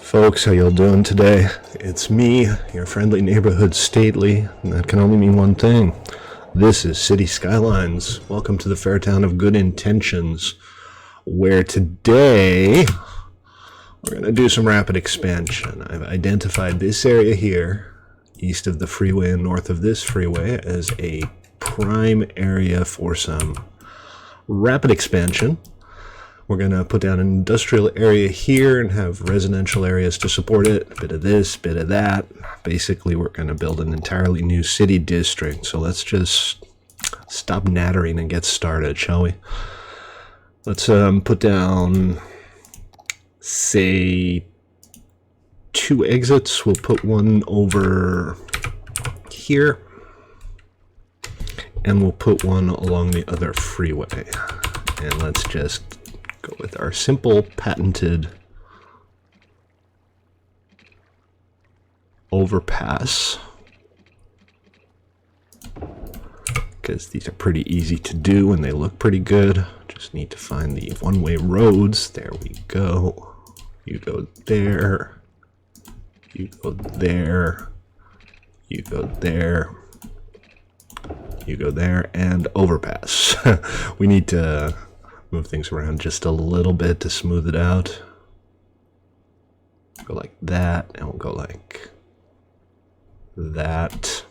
Folks, how y'all doing today? It's me, your friendly neighborhood stately, and that can only mean one thing. This is City Skylines. Welcome to the fair town of good intentions, where today we're going to do some rapid expansion. I've identified this area here, east of the freeway and north of this freeway, as a prime area for some rapid expansion. We're going to put down an industrial area here and have residential areas to support it. A bit of this, bit of that. Basically, we're going to build an entirely new city district. So let's just stop nattering and get started, shall we? Let's put down, say, 2 exits. We'll put one over here. And we'll put one along the other freeway. And let's just go with our simple patented overpass, because these are pretty easy to do and they look pretty good. Just need to find the one-way roads. There we go. You go there, you go there, you go there, you go there, and overpass. We need to move things around just a little bit to smooth it out. Go like that, and we'll go like that.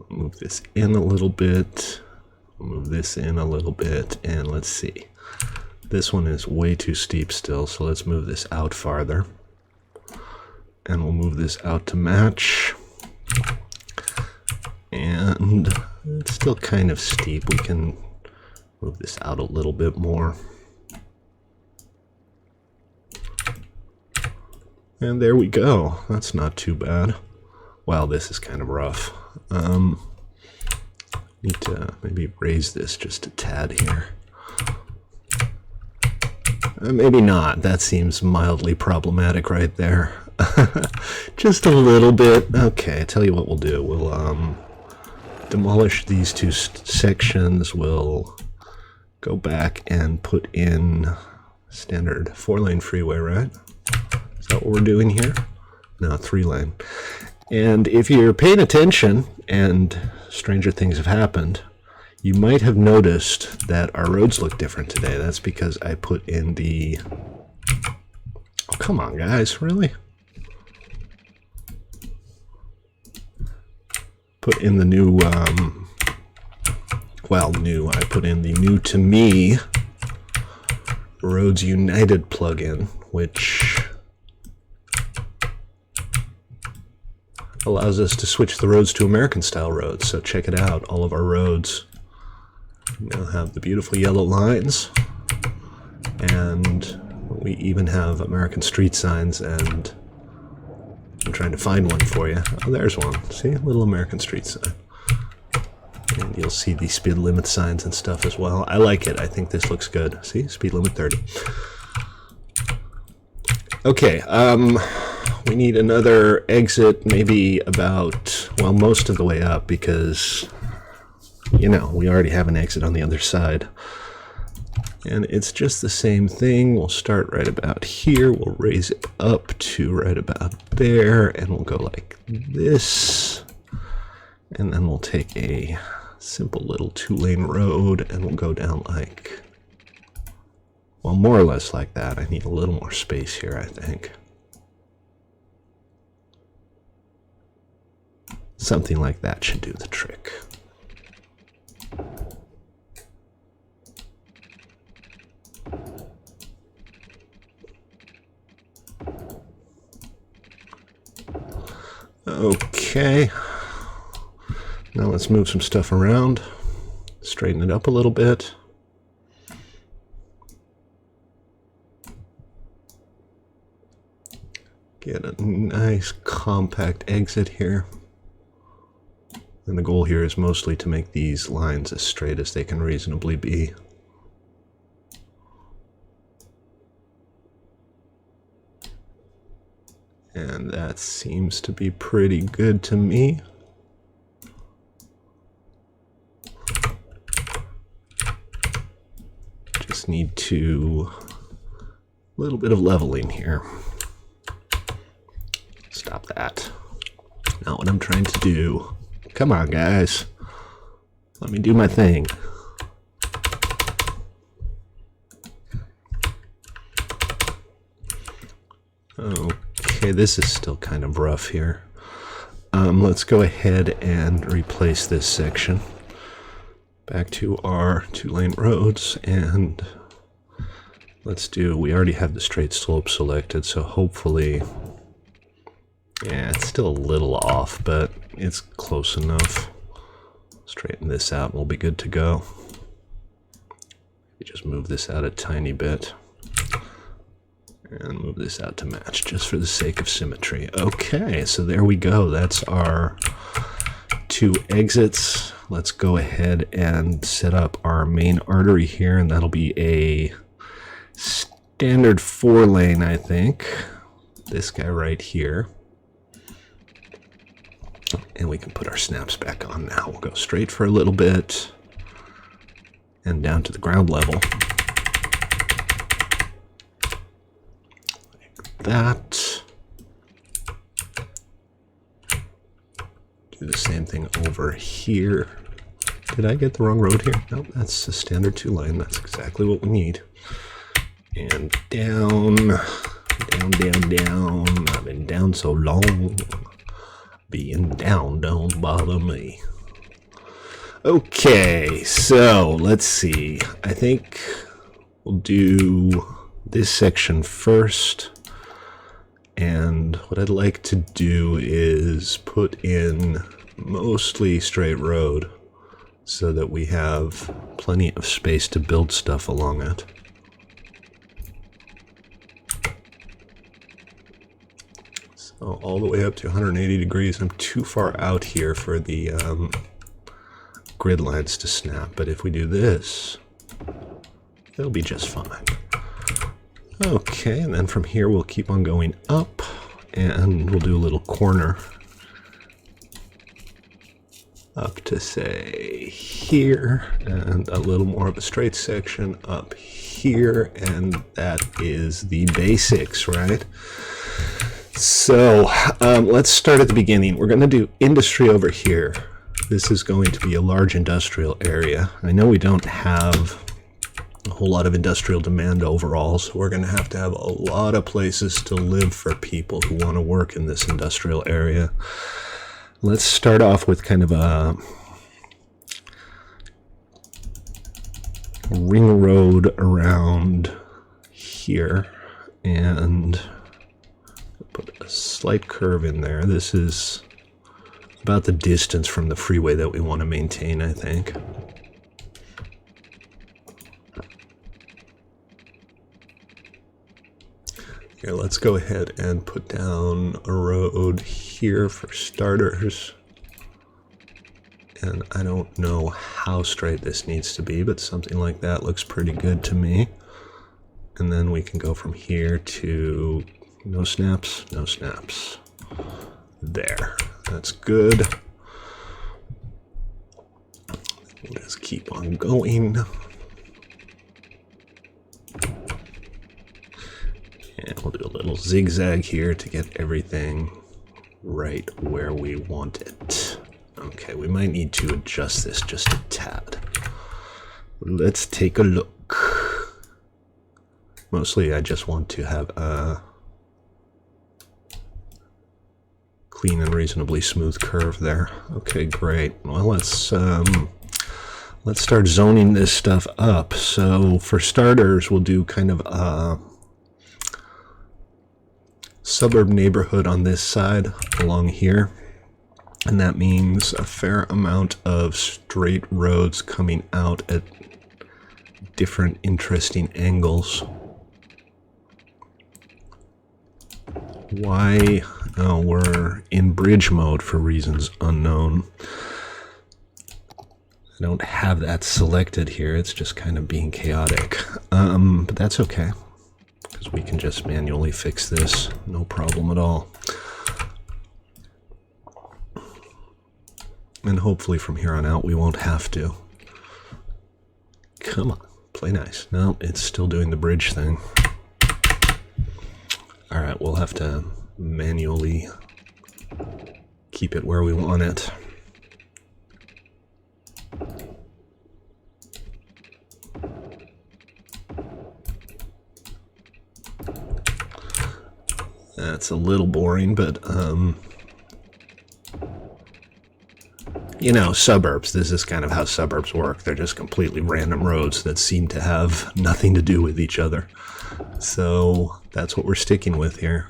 Move this in a little bit. Move this in a little bit, and let's see. This one is way too steep still, so let's move this out farther. And we'll move this out to match. And it's still kind of steep. We can move this out a little bit more. And there we go. That's not too bad. Wow, this is kind of rough. Need to maybe raise this just a tad here. Maybe not. That seems mildly problematic right there. Just a little bit. Okay, I tell you what we'll do. We'll demolish these two sections. We'll go back and put in standard 4-lane freeway, right? Is that what we're doing here? No, 3-lane. And if you're paying attention, and stranger things have happened, you might have noticed that our roads look different today. That's because I put in the... Oh, come on, guys, really? Put in the new, I put in the new to me Roads United plugin, which allows us to switch the roads to American style roads. So check it out. All of our roads now have the beautiful yellow lines, and we even have American street signs, and I'm trying to find one for you. Oh, there's one. See? A little American street sign. And you'll see the speed limit signs and stuff as well. I like it. I think this looks good. See? Speed limit 30. Okay, we need another exit, maybe about, well, most of the way up, because, you know, we already have an exit on the other side. And it's just the same thing. We'll start right about here. We'll raise it up to right about there, and we'll go like this. And then we'll take a simple little 2-lane road, and we'll go down like, well, more or less like that. I need a little more space here, I think. Something like that should do the trick. Okay, now let's move some stuff around, straighten it up a little bit. Get a nice compact exit here. And the goal here is mostly to make these lines as straight as they can reasonably be. And that seems to be pretty good to me. Just need to, a little bit of leveling here. Stop that. Not what I'm trying to do. Come on, guys. Let me do my thing. Okay, this is still kind of rough here. Let's go ahead and replace this section. Back to our 2-lane roads, and let's do, we already have the straight slope selected, so hopefully, yeah, it's still a little off, but it's close enough. Straighten this out and we'll be good to go. Just move this out a tiny bit. And move this out to match, just for the sake of symmetry. Okay, so there we go. That's our 2 exits. Let's go ahead and set up our main artery here, and that'll be a standard 4-lane, I think. This guy right here. And we can put our snaps back on now. We'll go straight for a little bit and down to the ground level. That. Do the same thing over here. Did I get the wrong road here? No, that's a standard 2-lane. That's exactly what we need. And down, down, down, down. I've been down so long. Being down don't bother me. Okay, so let's see. I think we'll do this section first. And what I'd like to do is put in mostly straight road so that we have plenty of space to build stuff along it. So all the way up to 180 degrees. I'm too far out here for the grid lines to snap, but if we do this, it'll be just fine. Okay, and then from here we'll keep on going up, and we'll do a little corner up to, say, here, and a little more of a straight section up here, and that is the basics, right? So let's start at the beginning. We're going to do industry over here. This is going to be a large industrial area. I know we don't have a whole lot of industrial demand overall, so we're going to have a lot of places to live for people who want to work in this industrial area. Let's start off with kind of a ring road around here and put a slight curve in there. This is about the distance from the freeway that we want to maintain, I think. Here, let's go ahead and put down a road here for starters. And I don't know how straight this needs to be, but something like that looks pretty good to me. And then we can go from here to no snaps, no snaps. There, that's good. We'll just keep on going. And we'll do a little zigzag here to get everything right where we want it. Okay, we might need to adjust this just a tad. Let's take a look. Mostly I just want to have a clean and reasonably smooth curve there. Okay, great. Well, let's start zoning this stuff up. So for starters, we'll do kind of a suburb neighborhood on this side along here, and that means a fair amount of straight roads coming out at different interesting angles. Why? Oh, we're in bridge mode for reasons unknown. I don't have that selected here. It's just kind of being chaotic, but that's okay, because we can just manually fix this, no problem at all. And hopefully from here on out we won't have to. Come on, Play nice. No, it's still doing the bridge thing. Alright, we'll have to manually keep it where we want it. That's a little boring, but, you know, suburbs. This is kind of how suburbs work. They're just completely random roads that seem to have nothing to do with each other. So that's what we're sticking with here.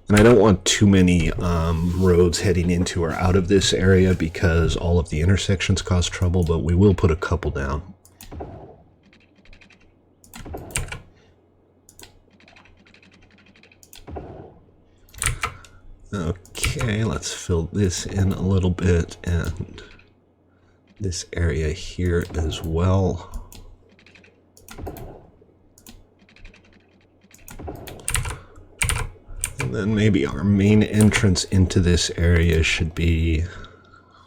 And I don't want too many roads heading into or out of this area because all of the intersections cause trouble, but we will put a couple down. Okay, let's fill this in a little bit, and this area here as well. And then maybe our main entrance into this area should be,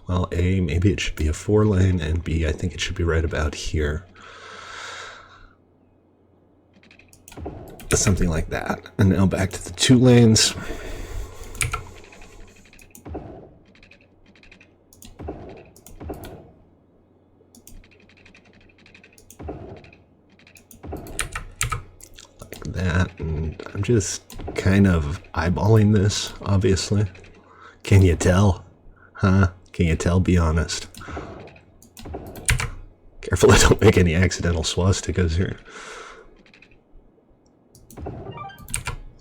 well, A, maybe it should be a 4-lane, and B, I think it should be right about here. Something like that. And now back to the 2 lanes. That, and I'm just kind of eyeballing this, obviously. Can you tell? Huh? Can you tell? Be honest. Careful I don't make any accidental swastikas here.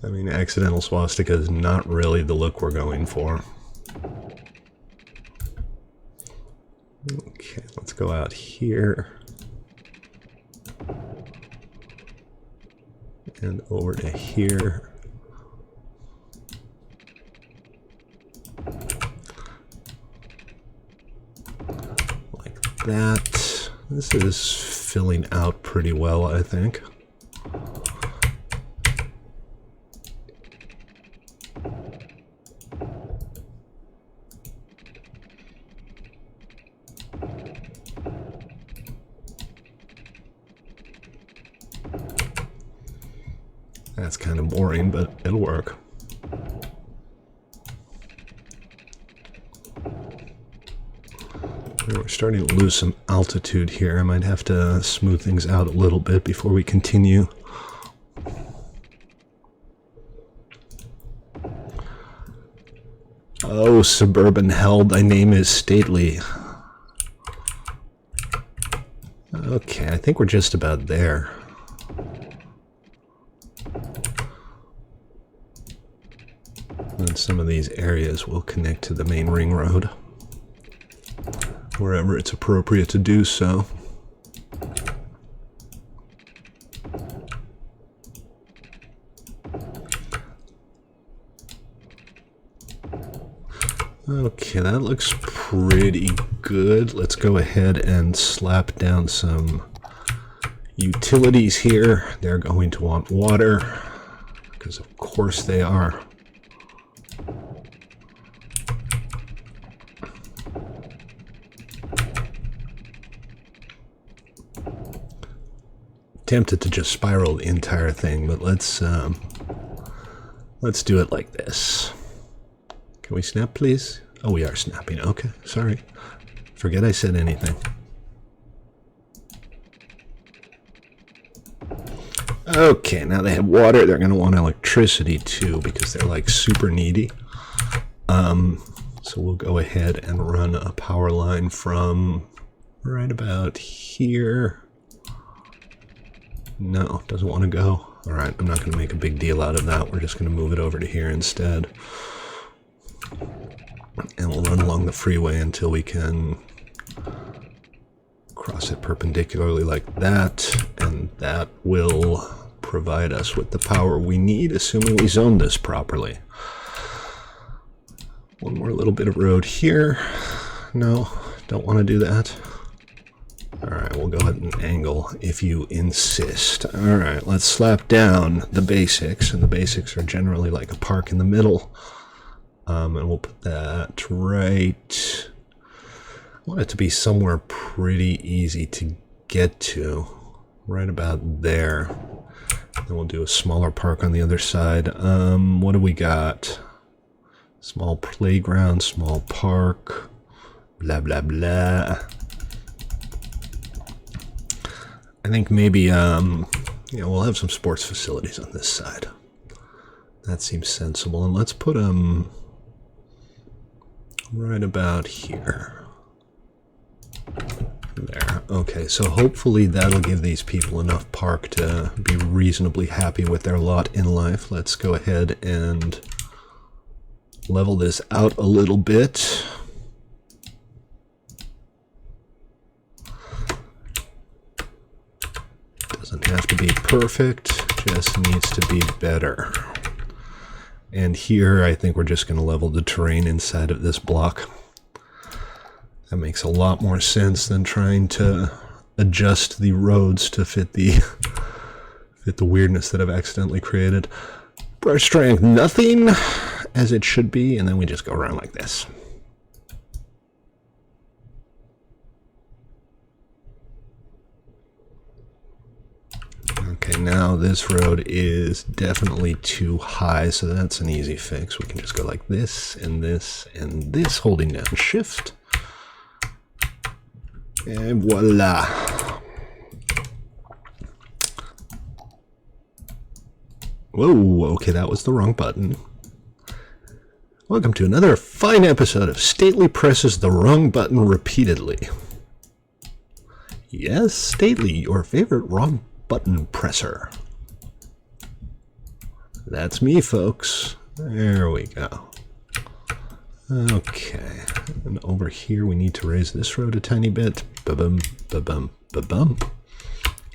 I mean, accidental swastika is not really the look we're going for. Okay, let's go out here. And over to here. Like that. This is filling out pretty well, I think. That's kind of boring, but it'll work. We're starting to lose some altitude here. I might have to smooth things out a little bit before we continue. Oh, suburban hell, thy name is stately. Okay, I think we're just about there. And some of these areas will connect to the main ring road, wherever it's appropriate to do so. Okay, that looks pretty good. Let's go ahead and slap down some utilities here. They're going to want water, because of course they are. Tempted to just spiral the entire thing, but let's do it like this. Can we snap, please? Oh, we are snapping. Okay, sorry. Forget I said anything. Okay, now they have water. They're going to want electricity too, because they're like super needy. So we'll go ahead and run a power line from right about here. No, doesn't want to go. All right, I'm not going to make a big deal out of that. We're just going to move it over to here instead. And we'll run along the freeway until we can cross it perpendicularly like that. And that will provide us with the power we need, assuming we zone this properly. One more little bit of road here. No, don't want to do that. Alright, we'll go ahead and angle if you insist. Alright, let's slap down the basics, and the basics are generally like a park in the middle. And we'll put that right... I want it to be somewhere pretty easy to get to. Right about there. Then we'll do a smaller park on the other side. What do we got? Small playground, small park, blah, blah, blah. I think maybe, we'll have some sports facilities on this side. That seems sensible. And let's put them right about here. There. Okay, so hopefully that'll give these people enough park to be reasonably happy with their lot in life. Let's go ahead and level this out a little bit. Doesn't have to be perfect, just needs to be better. And here I think we're just going to level the terrain inside of this block. That makes a lot more sense than trying to adjust the roads to fit the weirdness that I've accidentally created. Brush strength, nothing as it should be, and then we just go around like this. Okay, now this road is definitely too high, so that's an easy fix. We can just go like this, and this, and this, holding down Shift. And voila. Whoa, okay, that was the wrong button. Welcome to another fine episode of Stately Presses the Wrong Button Repeatedly. Yes, Stately, your favorite wrong button presser. That's me, folks. There we go. Okay, and over here we need to raise this road a tiny bit. Ba-bum, ba-bum, ba-bum.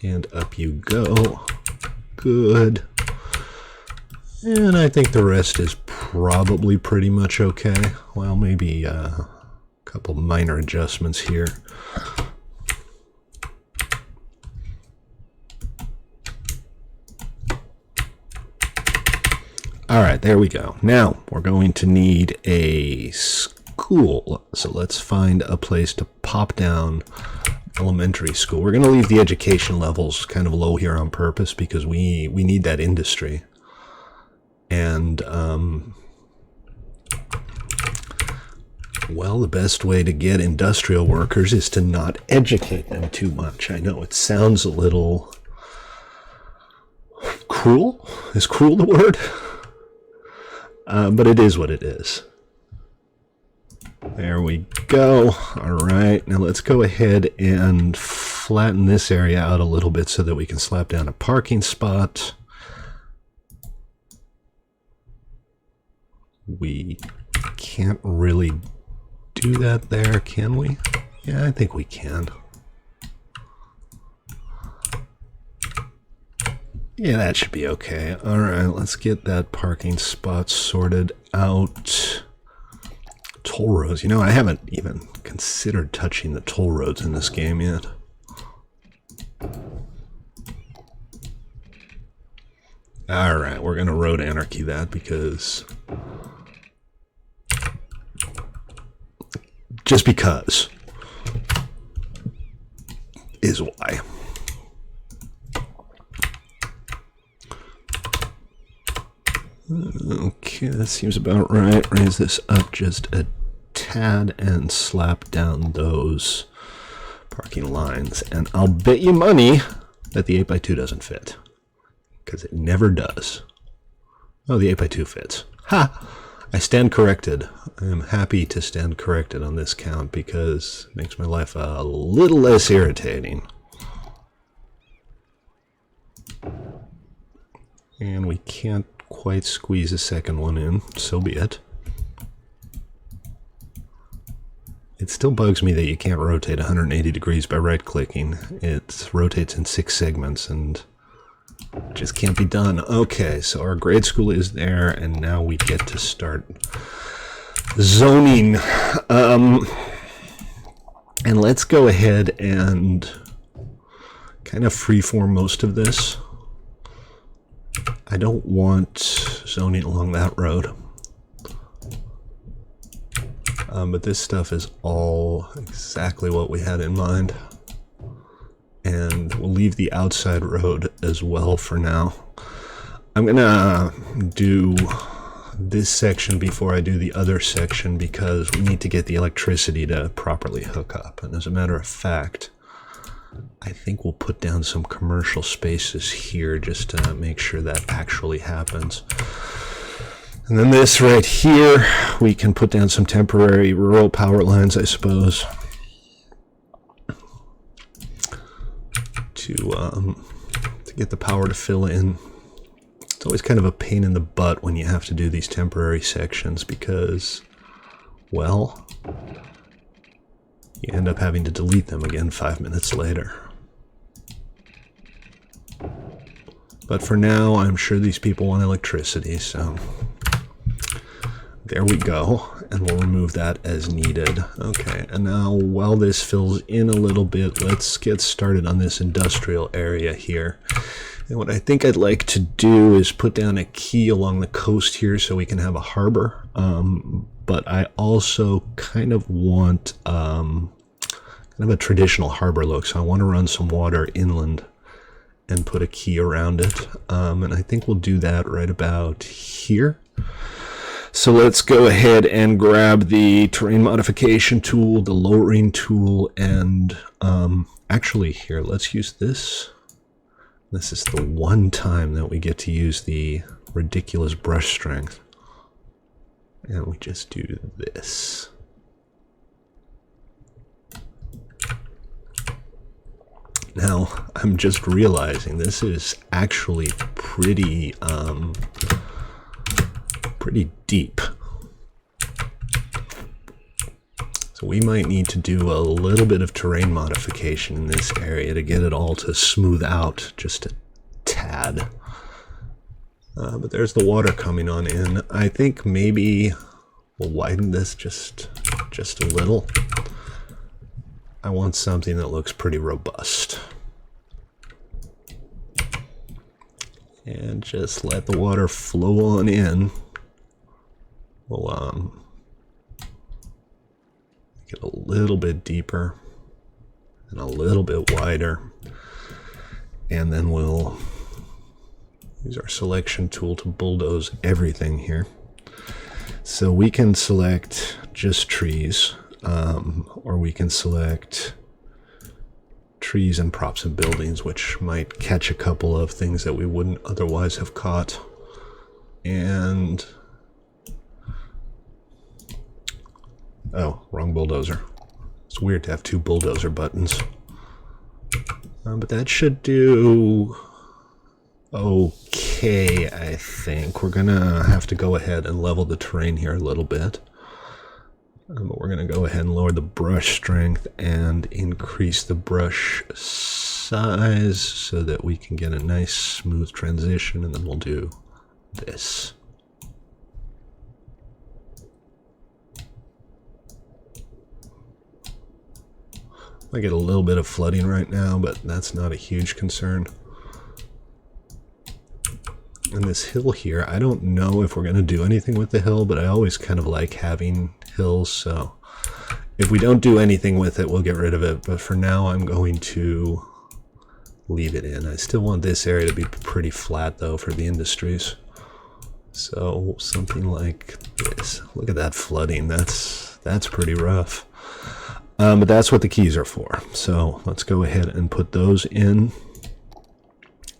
And up you go. Good. And I think the rest is probably pretty much okay. Well, maybe a couple minor adjustments here. All right, there we go. Now we're going to need a school. So let's find a place to pop down elementary school. We're going to leave the education levels kind of low here on purpose because we need that industry. And, well, the best way to get industrial workers is to not educate them too much. I know it sounds a little cruel. Is cruel the word? But it is what it is. There we go. All right, now let's go ahead and flatten this area out a little bit so that we can slap down a parking spot. We can't really do that there, can we? Yeah, I think we can. Yeah, that should be okay. All right, let's get that parking spot sorted out. Toll roads. You know, I haven't even considered touching the toll roads in this game yet. All right, we're going to road anarchy that because... just because is why. Okay, that seems about right. Raise this up just a tad and slap down those parking lines. And I'll bet you money that the 8x2 doesn't fit. Because it never does. Oh, the 8x2 fits. Ha! I stand corrected. I am happy to stand corrected on this count because it makes my life a little less irritating. And we can't quite squeeze a second one in, so be it. It still bugs me that you can't rotate 180 degrees by right-clicking. It rotates in 6 segments and just can't be done. Okay, so our grade school is there, and now we get to start zoning. And let's go ahead and kind of freeform most of this. I don't want zoning along that road. But this stuff is all exactly what we had in mind. and we'll leave the outside road as well for now. I'm gonna do this section before I do the other section because we need to get the electricity to properly hook up. And as a matter of fact, I think we'll put down some commercial spaces here just to make sure that actually happens. And then this right here, we can put down some temporary rural power lines, I suppose, to get the power to fill in. It's always kind of a pain in the butt when you have to do these temporary sections because, well, you end up having to delete them again 5 minutes later. But for now, I'm sure these people want electricity, so there we go. And we'll remove that as needed. Okay, and now while this fills in a little bit, let's get started on this industrial area here. And what I think I'd like to do is put down a key along the coast here so we can have a harbor. But I also kind of want kind of a traditional harbor look. So I want to run some water inland and put a key around it. And I think we'll do that right about here. So let's go ahead and grab the terrain modification tool, the lowering tool, and actually here, let's use this. This is the one time that we get to use the ridiculous brush strength. And we just do this. Now, I'm just realizing this is actually pretty deep. So we might need to do a little bit of terrain modification in this area to get it all to smooth out just a tad. But there's the water coming on in. I think maybe we'll widen this just a little. I want something that looks pretty robust. And just let the water flow on in. We'll get a little bit deeper and a little bit wider. And then we'll use our selection tool to bulldoze everything here. So we can select just trees, or we can select trees and props and buildings, which might catch a couple of things that we wouldn't otherwise have caught. And oh, wrong bulldozer. It's weird to have two bulldozer buttons. But that should do okay, I think. We're gonna have to go ahead and level the terrain here a little bit. But we're gonna go ahead and lower the brush strength and increase the brush size so that we can get a nice smooth transition, and then we'll do this. I get a little bit of flooding right now, but that's not a huge concern. And this hill here, I don't know if we're going to do anything with the hill, but I always kind of like having hills, so if we don't do anything with it, we'll get rid of it. But for now, I'm going to leave it in. I still want this area to be pretty flat, though, for the industries. So something like this. Look at that flooding. That's pretty rough. But that's what the keys are for. So let's go ahead and put those in.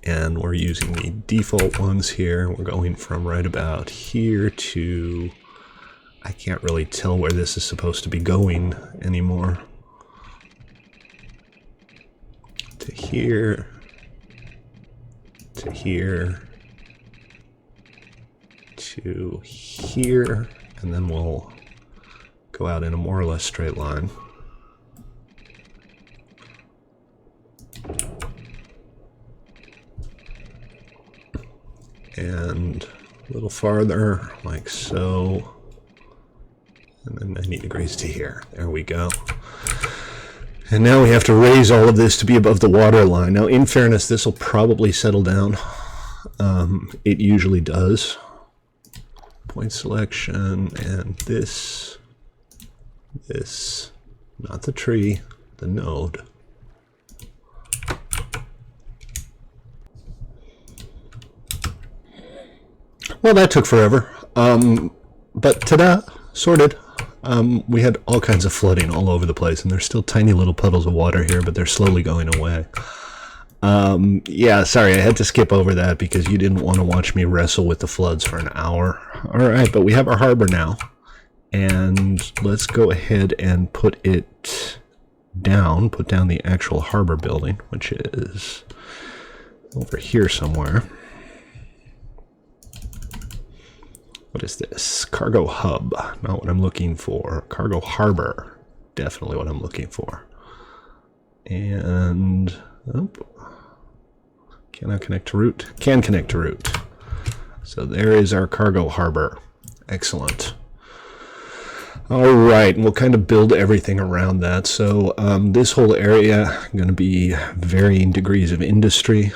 And we're using the default ones here. We're going from right about here to, I can't really tell where this is supposed to be going anymore. To here, to here, to here, and then we'll go out in a more or less straight line. And a little farther, like so, and then 90 degrees to here. There we go. And now we have to raise all of this to be above the water line. Now, in fairness, this will probably settle down. It usually does. Point selection, and this, not the tree, the node. Well, that took forever. But ta-da, sorted. We had all kinds of flooding all over the place, and there's still tiny little puddles of water here, but they're slowly going away. Yeah, sorry, I had to skip over that because you didn't want to watch me wrestle with the floods for an hour. All right, but we have our harbor now, and let's go ahead and put it down, put down the actual harbor building, which is over here somewhere. What is this? Cargo hub. Not what I'm looking for. Cargo harbor. Definitely what I'm looking for. And... oh, cannot connect to route. Can connect to route. So there is our cargo harbor. Excellent. Alright, we'll kind of build everything around that. So this whole area going to be varying degrees of industry.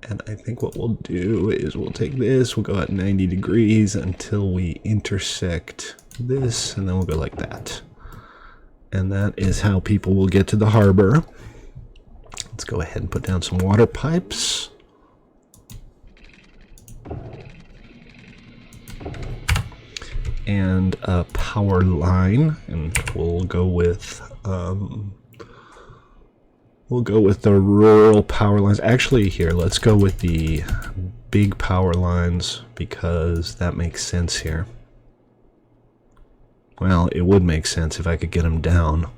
And I think what we'll do is we'll take this, we'll go at 90 degrees until we intersect this, and then we'll go like that. And that is how people will get to the harbor. Let's go ahead and put down some water pipes. And a power line, and we'll go with the rural power lines. Actually, here, let's go with the big power lines because that makes sense here. Well, it would make sense if I could get them down.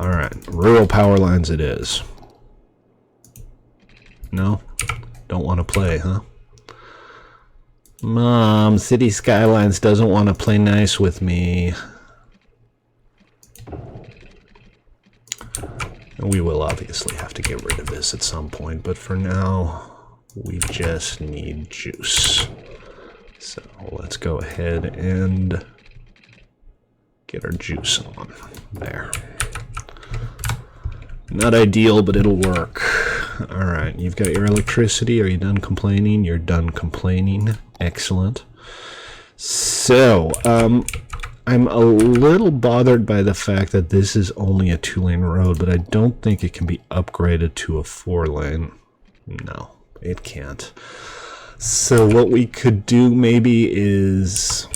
Alright, rural power lines it is. No? Don't want to play, huh? Mom, City Skylines doesn't want to play nice with me. We will obviously have to get rid of this at some point, but for now, we just need juice. So let's go ahead and get our juice on there. Not ideal, but it'll work. All right, you've got your electricity. Are you done complaining? You're done complaining. Excellent. So, I'm a little bothered by the fact that this is only a 2-lane road, but I don't think it can be upgraded to a 4-lane. No, it can't. So what we could do maybe is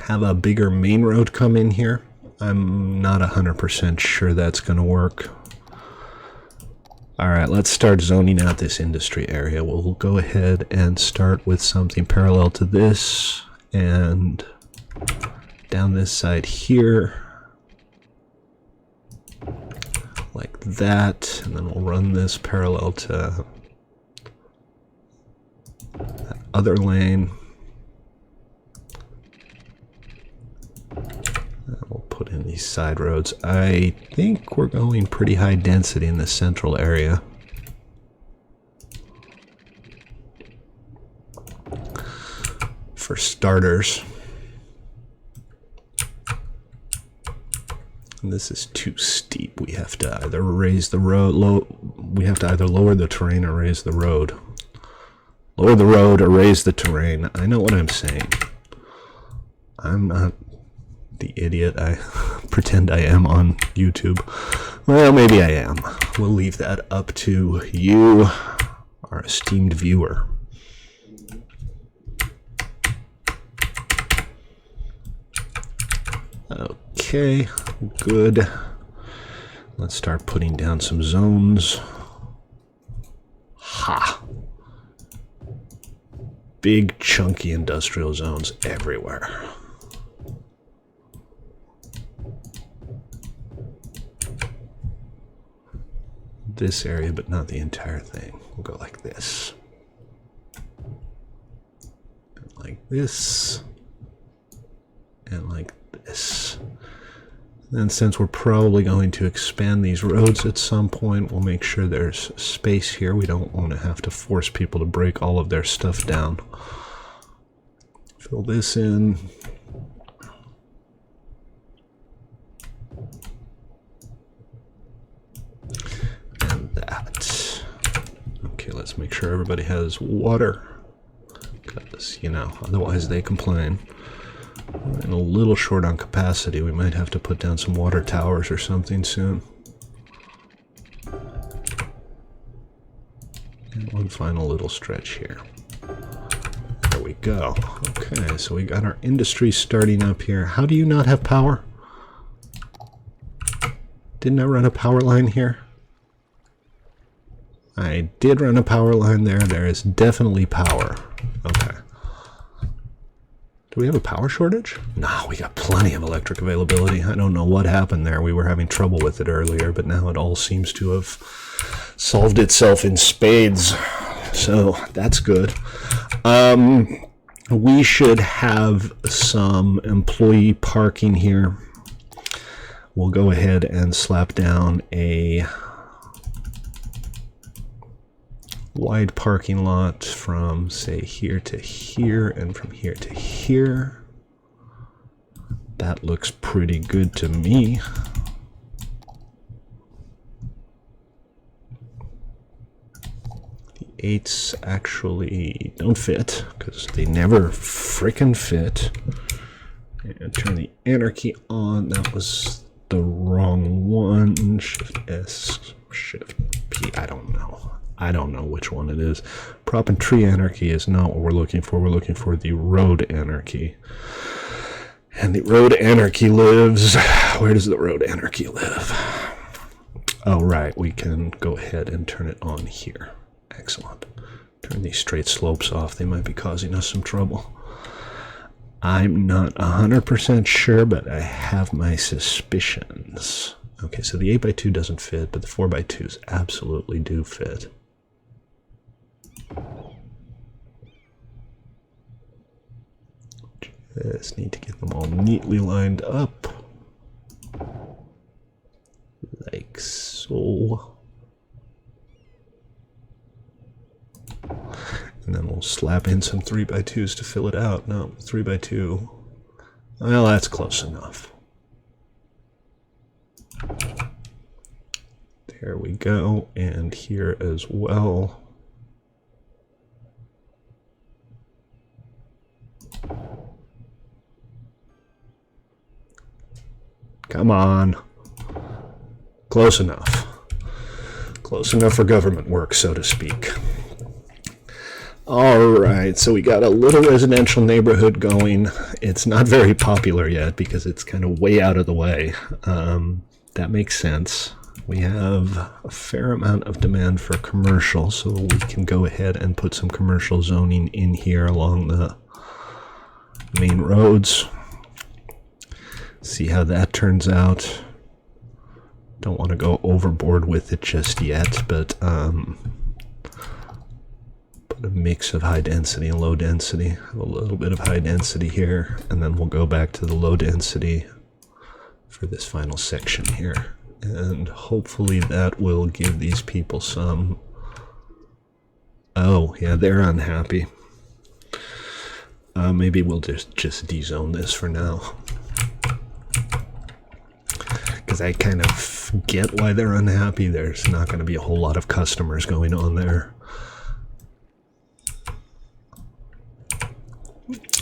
have a bigger main road come in here. I'm not 100% sure that's going to work. Alright, let's start zoning out this industry area. We'll go ahead and start with something parallel to this, and down this side here, like that, and then we'll run this parallel to that other lane. And we'll put in these side roads. I think we're going pretty high density in the central area. For starters. And this is too steep. We have to either raise the road, we have to either lower the terrain or raise the road. Lower the road or raise the terrain. I know what I'm saying. I'm not the idiot I pretend I am on YouTube. Well, maybe I am. We'll leave that up to you, our esteemed viewer. Okay, good. Let's start putting down some zones. Ha! Big, chunky industrial zones everywhere. This area, but not the entire thing. We'll go like this. And like this. And like this. Then since we're probably going to expand these roads at some point, we'll make sure there's space here. We don't want to have to force people to break all of their stuff down. Fill this in. Okay, let's make sure everybody has water, because, you know, otherwise they complain. We're a little short on capacity. We might have to put down some water towers or something soon. And one final little stretch here. There we go. Okay, so we got our industry starting up here. How do you not have power? Didn't I run a power line here? I did run a power line there. There is definitely power. Okay. Do we have a power shortage? No, we got plenty of electric availability. I don't know what happened there. We were having trouble with it earlier, but now it all seems to have solved itself in spades. So that's good. We should have some employee parking here. We'll go ahead and slap down a wide parking lot from, say, here to here and from here to here. That looks pretty good to me. The 8s actually don't fit because they never frickin' fit. And turn the anarchy on. That was the wrong one. Shift S, Shift P, I don't know. I don't know which one it is. Prop and tree anarchy is not what we're looking for. We're looking for the road anarchy. And the road anarchy lives... Where does the road anarchy live? Oh, right. We can go ahead and turn it on here. Excellent. Turn these straight slopes off. They might be causing us some trouble. I'm not 100% sure, but I have my suspicions. Okay, so the 8x2 doesn't fit, but the 4x2s absolutely do fit. Just need to get them all neatly lined up. Like so. And then we'll slap in some 3x2s to fill it out. No, 3x2. Well, that's close enough. There we go. And here as well. Come on. Close enough. Close enough for government work, so to speak. Alright, so we got a little residential neighborhood going. It's not very popular yet because it's kind of way out of the way. That makes sense. We have a fair amount of demand for commercial, so we can go ahead and put some commercial zoning in here along the main roads. See how that turns out. Don't want to go overboard with it just yet, but put a mix of high density and low density. Have a little bit of high density here, and then we'll go back to the low density for this final section here. And hopefully that will give these people some... Oh, yeah, they're unhappy. Maybe we'll just dezone this for now. Because I kind of get why they're unhappy. There's not going to be a whole lot of customers going on there.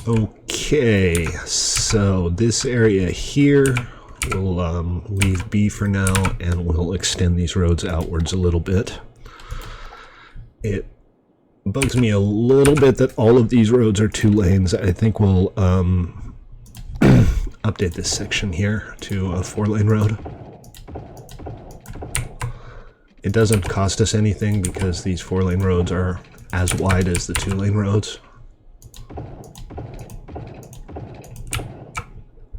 Okay, so this area here we'll leave B for now, and we'll extend these roads outwards a little bit. It bugs me a little bit that all of these roads are 2 lanes. I think we'll update this section here to a 4-lane road. It doesn't cost us anything because these 4-lane roads are as wide as the 2-lane roads.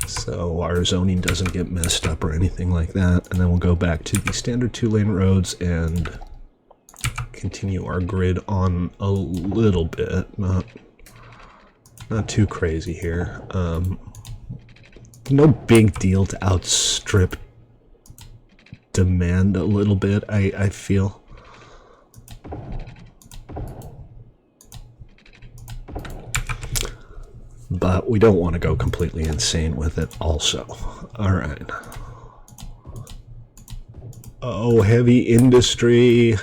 So our zoning doesn't get messed up or anything like that. And then we'll go back to the standard 2-lane roads and continue our grid on a little bit. Not too crazy here. No big deal to outstrip demand a little bit, I feel. But we don't want to go completely insane with it also. Alright. Oh, heavy industry.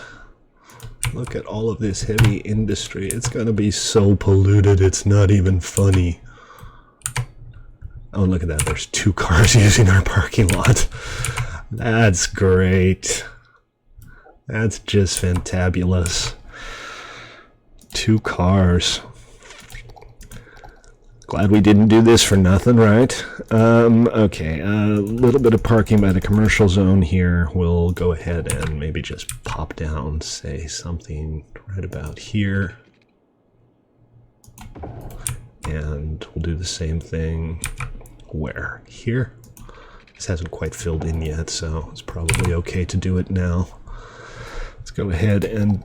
Look at all of this heavy industry. It's going to be so polluted, it's not even funny. Oh, look at that. There's 2 cars using our parking lot. That's great. That's just fantabulous. 2 cars. Glad we didn't do this for nothing, right? Okay, a little bit of parking by the commercial zone here. We'll go ahead and maybe just pop down, say something right about here. And we'll do the same thing where? Here? This hasn't quite filled in yet, so it's probably okay to do it now. Let's go ahead and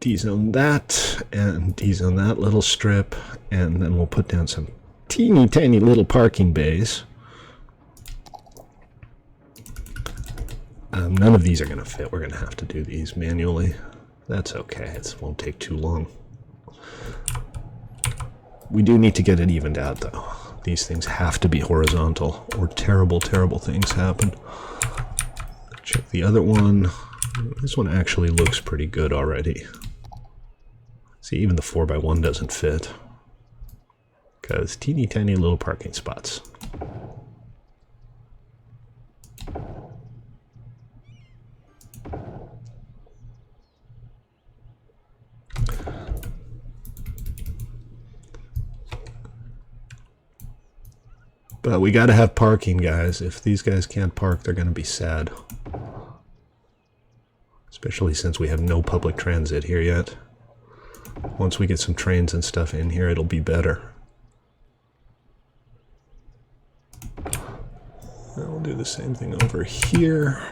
dezone that and dezone that little strip, and then we'll put down some teeny tiny little parking bays. None of these are going to fit. We're going to have to do these manually. That's okay. It won't take too long. We do need to get it evened out, though. These things have to be horizontal, or terrible, terrible things happen. Check the other one. This one actually looks pretty good already. See, even the 4x1 doesn't fit, because teeny tiny little parking spots. But we gotta have parking, guys. If these guys can't park, they're gonna be sad. Especially since we have no public transit here yet. Once we get some trains and stuff in here, it'll be better. And we'll do the same thing over here.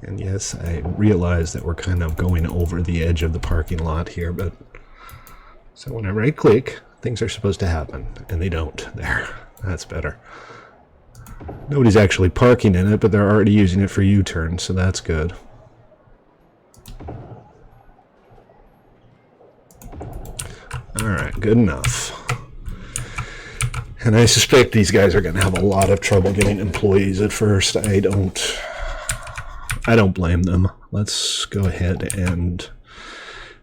And yes, I realize that we're kind of going over the edge of the parking lot here, but so when I right click, things are supposed to happen, and they don't. There, that's better. Nobody's actually parking in it, but they're already using it for U-turns, so that's good. Alright, good enough. And I suspect these guys are going to have a lot of trouble getting employees at first. I don't blame them. Let's go ahead and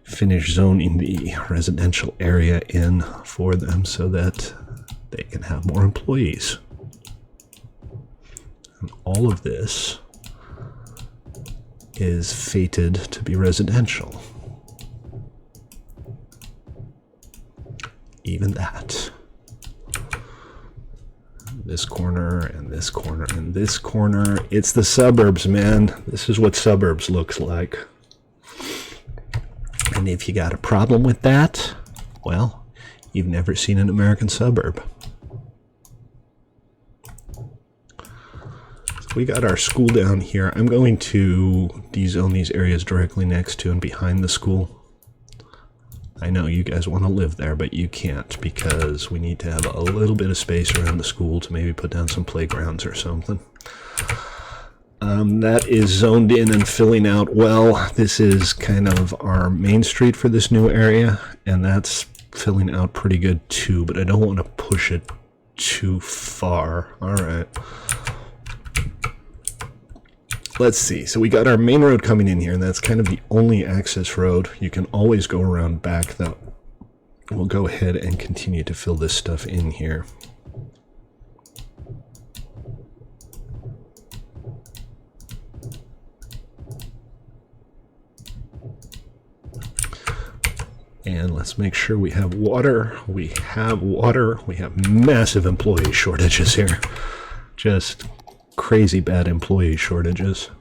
finish zoning the residential area in for them so that they can have more employees. And all of this is fated to be residential. Even that. This corner and this corner and this corner. It's the suburbs, man. This is what suburbs looks like. And if you got a problem with that, well, you've never seen an American suburb. So we got our school down here. I'm going to dezone these areas directly next to and behind the school. I know you guys want to live there, but you can't because we need to have a little bit of space around the school to maybe put down some playgrounds or something. That is zoned in and filling out well. This is kind of our main street for this new area, and that's filling out pretty good too, but I don't want to push it too far. All right. Let's see. So we got our main road coming in here, and that's kind of the only access road. You can always go around back, though. We'll go ahead and continue to fill this stuff in here. And let's make sure we have water. We have water. We have massive employee shortages here. Just crazy bad employee shortages.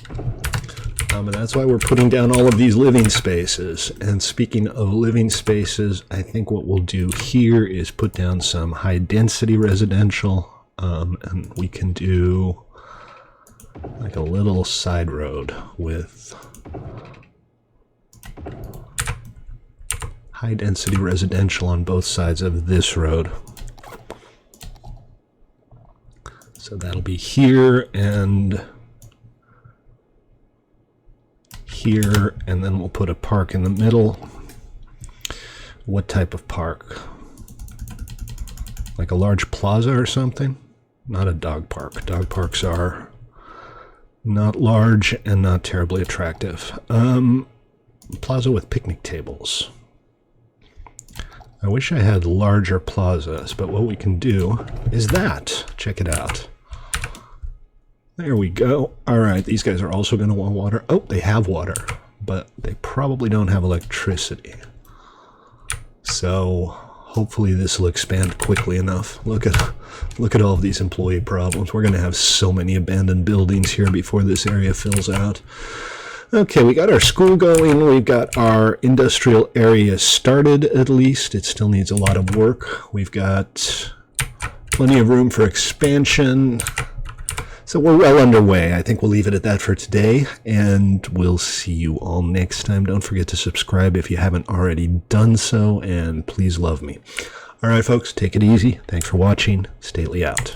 And that's why we're putting down all of these living spaces. And speaking of living spaces, I think what we'll do here is put down some high density residential. And we can do like a little side road with high density residential on both sides of this road. So that'll be here and here, and then we'll put a park in the middle. What type of park? Like a large plaza or something? Not a dog park. Dog parks are not large and not terribly attractive. Plaza with picnic tables. I wish I had larger plazas, but what we can do is that. Check it out. There we go. All right, these guys are also going to want water. Oh, they have water, but they probably don't have electricity. So hopefully this will expand quickly enough. Look at all of these employee problems. We're going to have so many abandoned buildings here before this area fills out. Okay, we got our school going. We've got our industrial area started, at least. It still needs a lot of work. We've got plenty of room for expansion. So we're well underway. I think we'll leave it at that for today, and we'll see you all next time. Don't forget to subscribe if you haven't already done so, and please love me. All right, folks, take it easy. Thanks for watching. Stately out.